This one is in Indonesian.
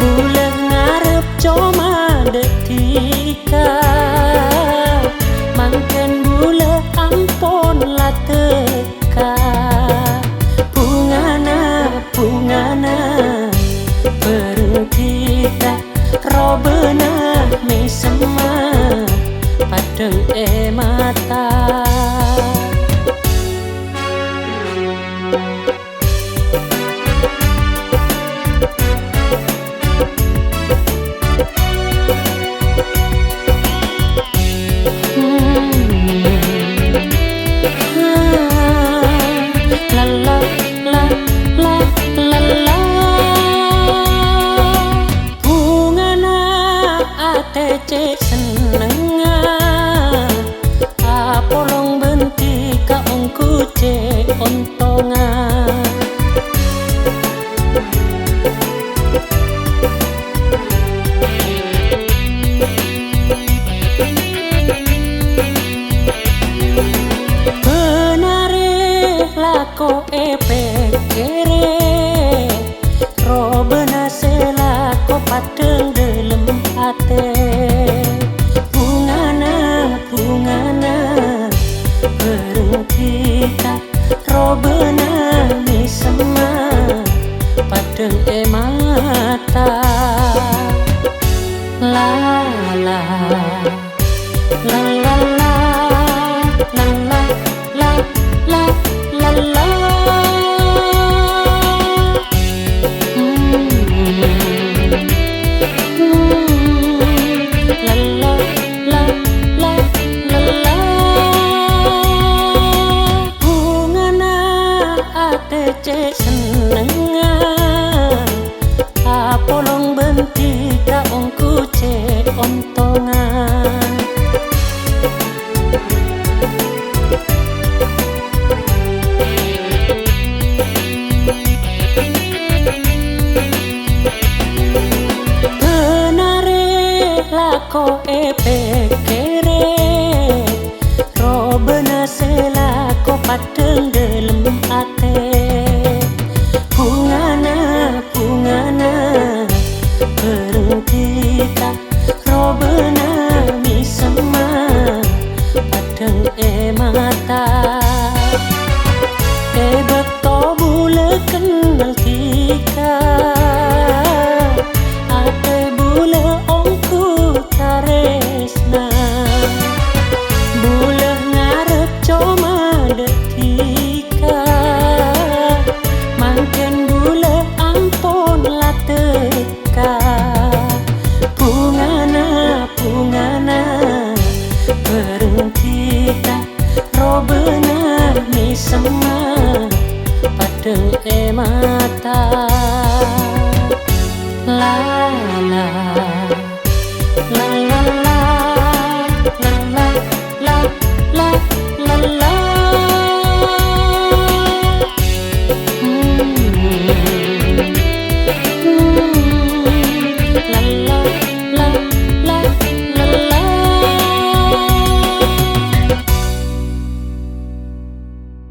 bulan ngarep cuma detika mangken bulan ampun lah teka bungana bareng kita robena mesema padeng mata cek senenga apolong benti ka ongku cek ontonga benare lako pekere robena selako padeng delem ate bungana bareng kita robena mesema padeng mata la la la la la la la la la la la cek senenga apolong benti ka ongku cek ontongan benare lako pekere robena selako padeng